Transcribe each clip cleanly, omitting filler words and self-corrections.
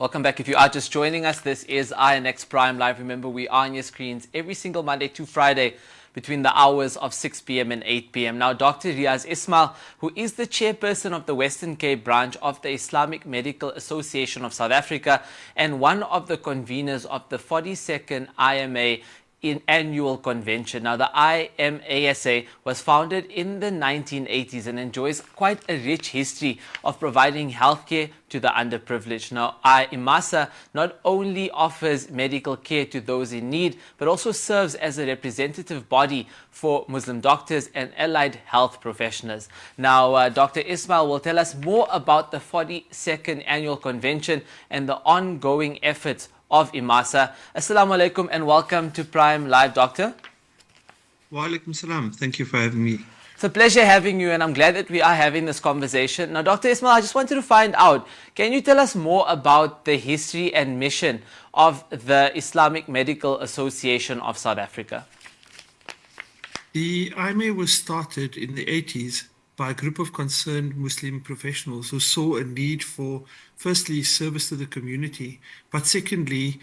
Welcome back. If you are just joining us, this is INX Prime Live. Remember, we are on your screens every single Monday to Friday between the hours of 6 p.m. and 8 p.m. Now, Dr. Riaz Ismail, who is the chairperson of the Western Cape branch of the Islamic Medical Association of South Africa and one of the conveners of the 42nd IMA annual convention. Now, the IMASA was founded in the 1980s and enjoys quite a rich history of providing healthcare to the underprivileged. Now, IMASA not only offers medical care to those in need, but also serves as a representative body for Muslim doctors and allied health professionals. Now, Dr. Ismail will tell us more about the 42nd annual convention and the ongoing efforts of IMASA. Assalamu alaikum and welcome to Prime Live, Doctor. Wa alaikum salam. Thank you for having me. It's a pleasure having you, and I'm glad that we are having this conversation. Now, Dr. Ismail, I just wanted to find out, can you tell us more about the history and mission of the Islamic Medical Association of South Africa? The IMA was started in the 80s by a group of concerned Muslim professionals who saw a need for, firstly, service to the community, but secondly,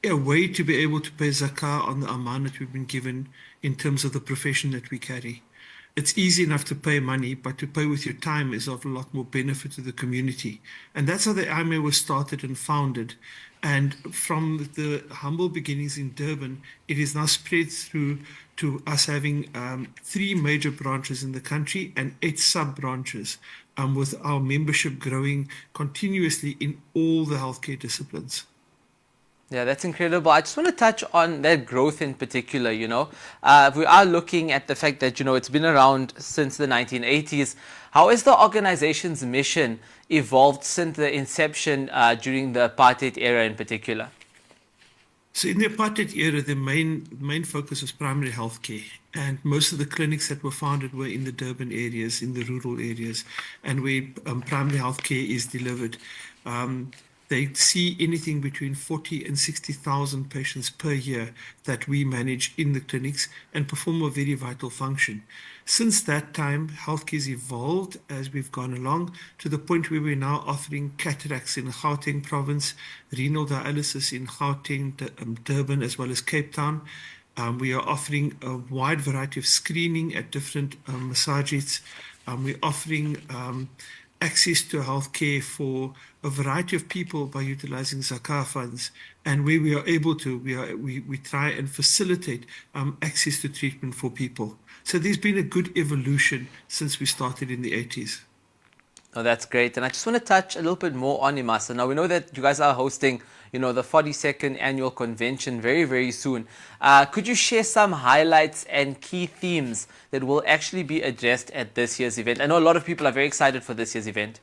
a way to be able to pay zakah on the amanat we've been given in terms of the profession that we carry. It's easy enough to pay money, but to pay with your time is of a lot more benefit to the community. And that's how the IMA was started and founded. And from the humble beginnings in Durban, it is now spread through to us having 3 major branches in the country and 8 sub-branches, with our membership growing continuously in all the healthcare disciplines. Yeah, that's incredible. I just want to touch on that growth in particular, we are looking at the fact that, it's been around since the 1980s. How has the organization's mission evolved since the inception during the apartheid era in particular? So in the apartheid era, the main focus was primary health care, and most of the clinics that were founded were in the Durban areas, in the rural areas, and where primary health care is delivered. They see anything between 40 and 60,000 patients per year that we manage in the clinics and perform a very vital function. Since that time, healthcare has evolved as we've gone along to the point where we're now offering cataracts in Gauteng province, renal dialysis in Gauteng, Durban, as well as Cape Town. We are offering a wide variety of screening at different massages. We're offering access to healthcare for a variety of people by utilizing zakah funds, and where we are able to, we try and facilitate access to treatment for people. So there's been a good evolution since we started in the 80s. Oh, that's great. And I just want to touch a little bit more on IMASA. Now, we know that you guys are hosting, the 42nd annual convention very, very soon. Could you share some highlights and key themes that will actually be addressed at this year's event? I know a lot of people are very excited for this year's event.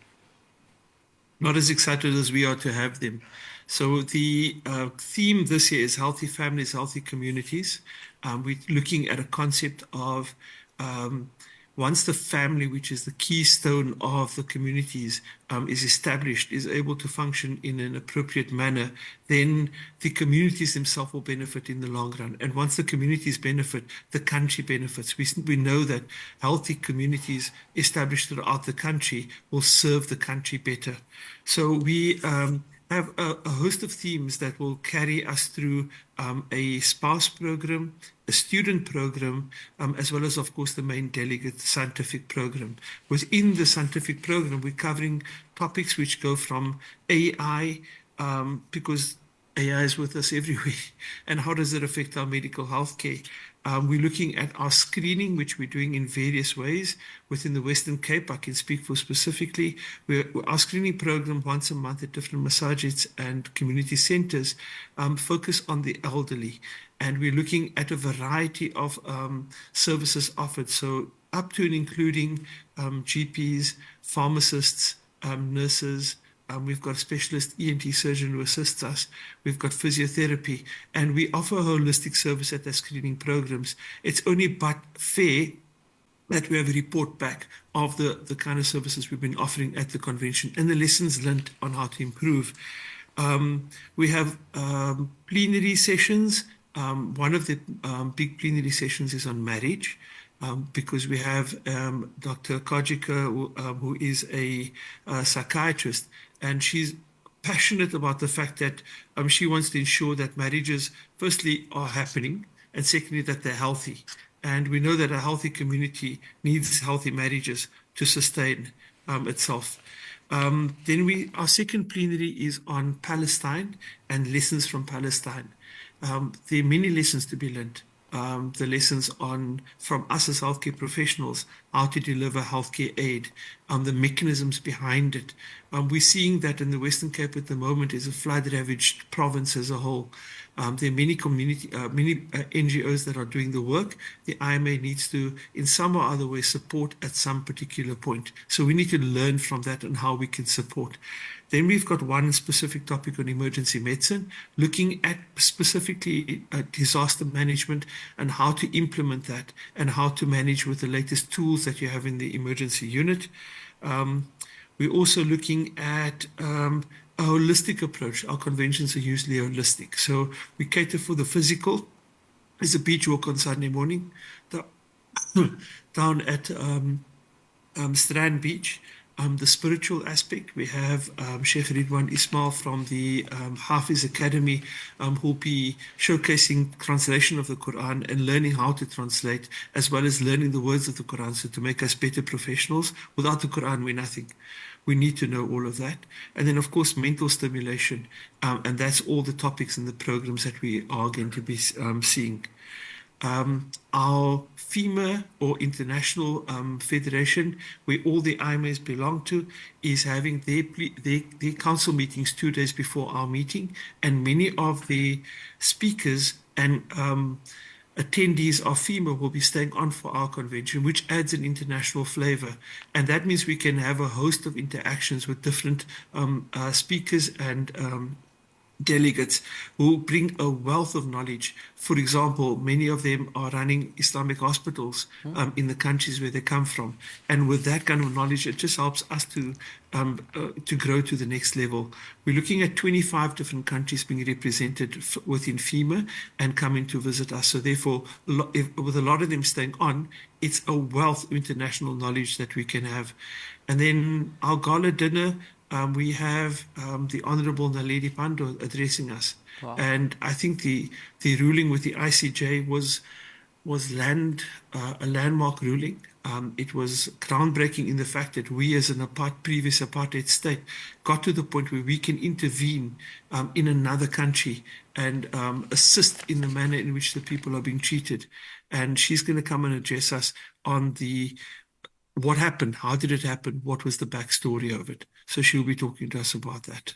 Not as excited as we are to have them. So the theme this year is healthy families, healthy communities. We're looking at a concept of once the family, which is the keystone of the communities, is established, is able to function in an appropriate manner, then the communities themselves will benefit in the long run. And once the communities benefit, the country benefits. We know that healthy communities established throughout the country will serve the country better. So we have a host of themes that will carry us through a spouse program, a student program, as well as, of course, the main delegate scientific program. Within the scientific program, we're covering topics which go from AI, because AI is with us everywhere, and how does it affect our medical health care? We're looking at our screening, which we're doing in various ways. Within the Western Cape, I can speak for specifically, our screening program once a month at different massages and community centers focus on the elderly. And we're looking at a variety of services offered, so up to and including GPs, pharmacists, nurses. We've got a specialist ENT surgeon who assists us. We've got physiotherapy, and we offer a holistic service at the screening programs. It's only but fair that we have a report back of the kind of services we've been offering at the convention and the lessons learned on how to improve. We have plenary sessions. One of the big plenary sessions is on marriage. Because we have Dr. Kajika, who is a psychiatrist, and she's passionate about the fact that she wants to ensure that marriages, firstly, are happening, and secondly, that they're healthy. And we know that a healthy community needs healthy marriages to sustain itself. Our second plenary is on Palestine and lessons from Palestine. There are many lessons to be learned. The lessons from us as healthcare professionals, how to deliver healthcare aid, the mechanisms behind it. We're seeing that in the Western Cape at the moment is a flood-ravaged province as a whole. There are many NGOs that are doing the work. The IMA needs to, in some or other way, support at some particular point. So we need to learn from that and how we can support. Then we've got one specific topic on emergency medicine, looking at specifically disaster management and how to implement that and how to manage with the latest tools that you have in the emergency unit. We're also looking at a holistic approach. Our conventions are usually holistic. So we cater for the physical. There's a beach walk on Sunday morning down at Strand Beach. The spiritual aspect, we have Sheikh Ridwan Ismail from the Hafiz Academy who'll be showcasing translation of the Quran and learning how to translate, as well as learning the words of the Quran, so to make us better professionals. Without the Quran, we're nothing. We need to know all of that. And then, of course, mental stimulation. And that's all the topics in the programs that we are going to be seeing. Our FIMA, or International Federation, where all the IMAs belong to, is having their council meetings 2 days before our meeting, and many of the speakers and attendees of FIMA will be staying on for our convention, which adds an international flavor. And that means we can have a host of interactions with different speakers and delegates who bring a wealth of knowledge. For example, many of them are running Islamic hospitals in the countries where they come from. And with that kind of knowledge, it just helps us to grow to the next level. We're looking at 25 different countries being represented within FEMA and coming to visit us. So therefore, with a lot of them staying on, it's a wealth of international knowledge that we can have. And then our gala dinner, we have the Honorable Naledi Pandor addressing us. Wow. And I think the ruling with the ICJ was a landmark ruling. It was groundbreaking in the fact that we, as an previous apartheid state, got to the point where we can intervene in another country and assist in the manner in which the people are being treated. And she's going to come and address us on what happened, how did it happen, what was the backstory of it. So she'll be talking to us about that.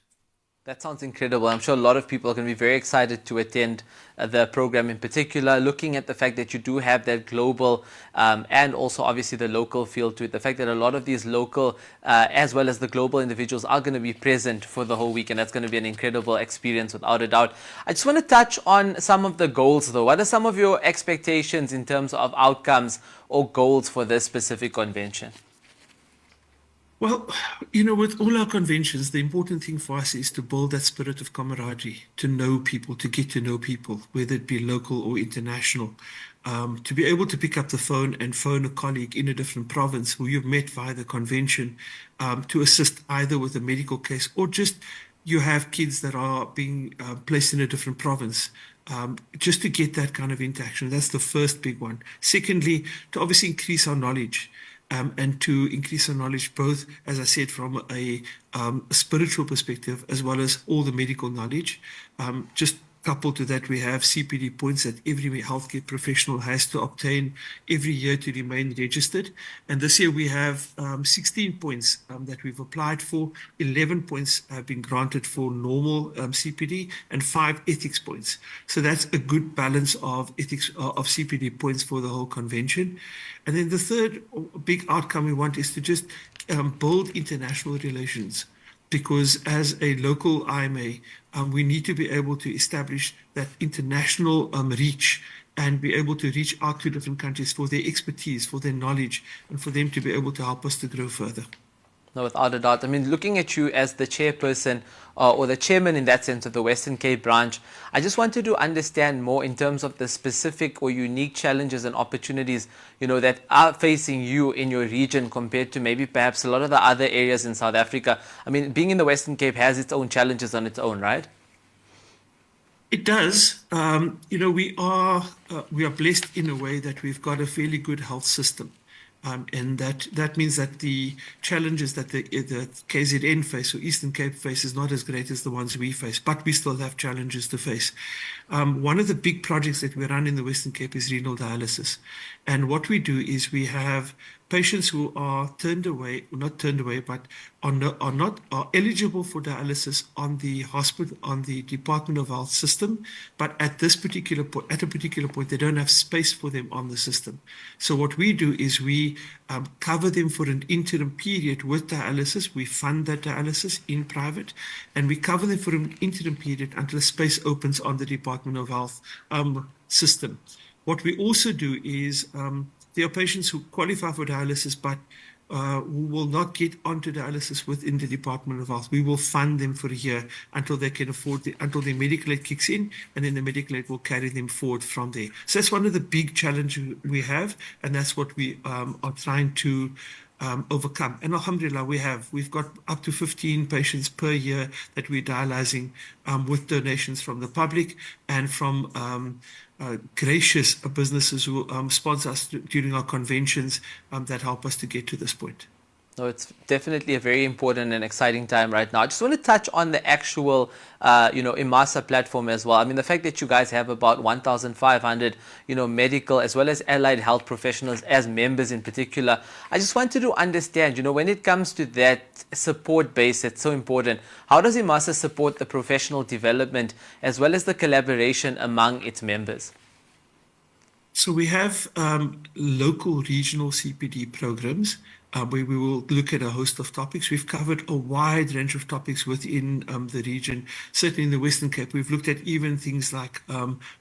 That sounds incredible. I'm sure a lot of people are going to be very excited to attend the program in particular, looking at the fact that you do have that global and also obviously the local feel to it. The fact that a lot of these local as well as the global individuals are going to be present for the whole week, and that's going to be an incredible experience without a doubt. I just want to touch on some of the goals though. What are some of your expectations in terms of outcomes or goals for this specific convention? Well, with all our conventions, the important thing for us is to build that spirit of camaraderie, to know people, to get to know people, whether it be local or international. To be able to pick up the phone and phone a colleague in a different province who you've met via the convention to assist either with a medical case or just you have kids that are being placed in a different province. Just to get that kind of interaction. That's the first big one. Secondly, to obviously increase our knowledge. And to increase our knowledge, both, as I said, from a spiritual perspective, as well as all the medical knowledge. Just coupled to that, we have CPD points that every healthcare professional has to obtain every year to remain registered. And this year we have 16 points that we've applied for. 11 points have been granted for normal CPD and 5 ethics points. So that's a good balance of ethics of CPD points for the whole convention. And then the third big outcome we want is to just build international relations. Because as a local IMA, we need to be able to establish that international reach and be able to reach out to different countries for their expertise, for their knowledge, and for them to be able to help us to grow further. No, without a doubt. I mean, looking at you as the chairperson or the chairman in that sense of the Western Cape branch, I just wanted to understand more in terms of the specific or unique challenges and opportunities, that are facing you in your region compared to maybe perhaps a lot of the other areas in South Africa. I mean, being in the Western Cape has its own challenges on its own, right? It does. We are blessed in a way that we've got a fairly good health system. And that means that the challenges that the KZN face or Eastern Cape face is not as great as the ones we face, but we still have challenges to face. One of the big projects that we run in the Western Cape is renal dialysis. And what we do is we have patients who are turned away, not turned away, but are eligible for dialysis on the hospital, on the Department of Health system, but at a particular point, they don't have space for them on the system. So what we do is we cover them for an interim period with dialysis. We fund that dialysis in private, and we cover them for an interim period until a space opens on the Department of Health system. What we also do is there are patients who qualify for dialysis, but who will not get onto dialysis within the Department of Health. We will fund them for a year until they can afford until their medical aid kicks in, and then the medical aid will carry them forward from there. So that's one of the big challenges we have, and that's what we are trying to overcome. And alhamdulillah, we've got up to 15 patients per year that we're dialyzing with donations from the public and from gracious businesses who sponsor us during our conventions that help us to get to this point. No, it's definitely a very important and exciting time right now. I just want to touch on the actual, IMASA platform as well. I mean, the fact that you guys have about 1,500, medical as well as allied health professionals as members in particular. I just wanted to understand, when it comes to that support base that's so important, how does IMASA support the professional development as well as the collaboration among its members? So we have local regional CPD programs where we will look at a host of topics. We've covered a wide range of topics within the region. Certainly in the Western Cape, we've looked at even things like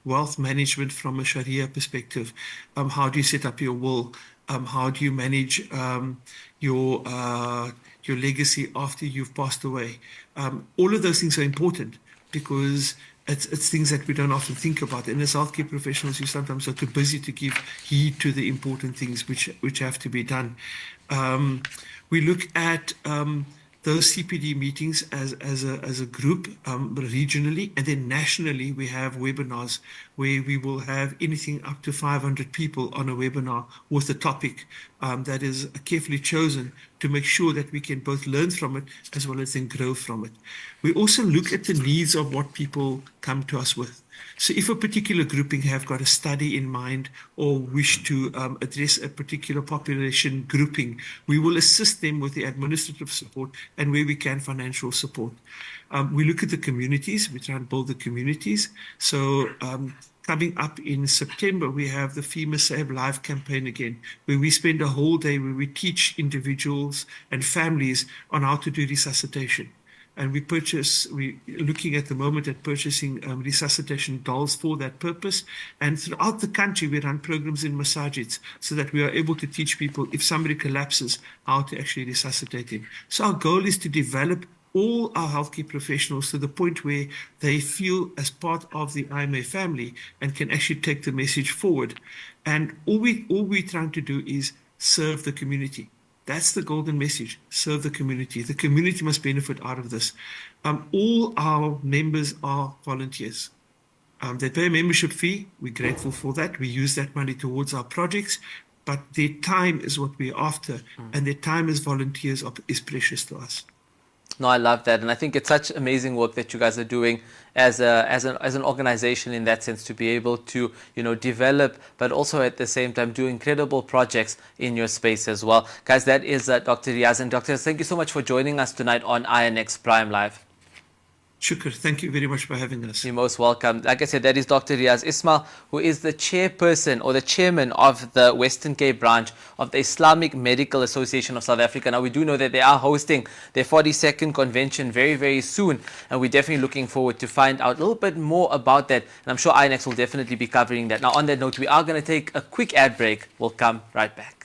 wealth management from a Sharia perspective. How do you set up your will? How do you manage your legacy after you've passed away? All of those things are important because it's things that we don't often think about. And as healthcare professionals, you sometimes are too busy to give heed to the important things which have to be done. We look at those CPD meetings as a group regionally, and then nationally we have webinars where we will have anything up to 500 people on a webinar with a topic that is carefully chosen to make sure that we can both learn from it as well as then grow from it. We also look at the needs of what people come to us with. So if a particular grouping have got a study in mind or wish to address a particular population grouping, we will assist them with the administrative support and where we can financial support. We look at the communities, we try and build the communities. So coming up in September, we have the FIMA Save Life campaign again, where we spend a whole day where we teach individuals and families on how to do resuscitation. And we're looking at the moment at purchasing resuscitation dolls for that purpose. And throughout the country, we run programs in masajids so that we are able to teach people, if somebody collapses, how to actually resuscitate him. So our goal is to develop all our healthcare professionals to the point where they feel as part of the IMA family and can actually take the message forward. And all we're trying to do is serve the community. That's the golden message. Serve the community. The community must benefit out of this. All our members are volunteers. They pay a membership fee. We're grateful for that. We use that money towards our projects. But their time is what we're after. And their time as volunteers is precious to us. No, I love that, and I think it's such amazing work that you guys are doing as an organization in that sense, to be able to develop, but also at the same time do incredible projects in your space as well, guys. That is Dr. Riaz, and Dr. Riaz, thank you so much for joining us tonight on INX Prime Live. Shukr, thank you very much for having us. You're most welcome. Like I said, that is Dr. Riaz Ismail, who is the chairperson or the chairman of the Western Cape branch of the Islamic Medical Association of South Africa. Now, we do know that they are hosting their 42nd convention very, very soon, and we're definitely looking forward to find out a little bit more about that, and I'm sure INX will definitely be covering that. Now, on that note, we are going to take a quick ad break. We'll come right back.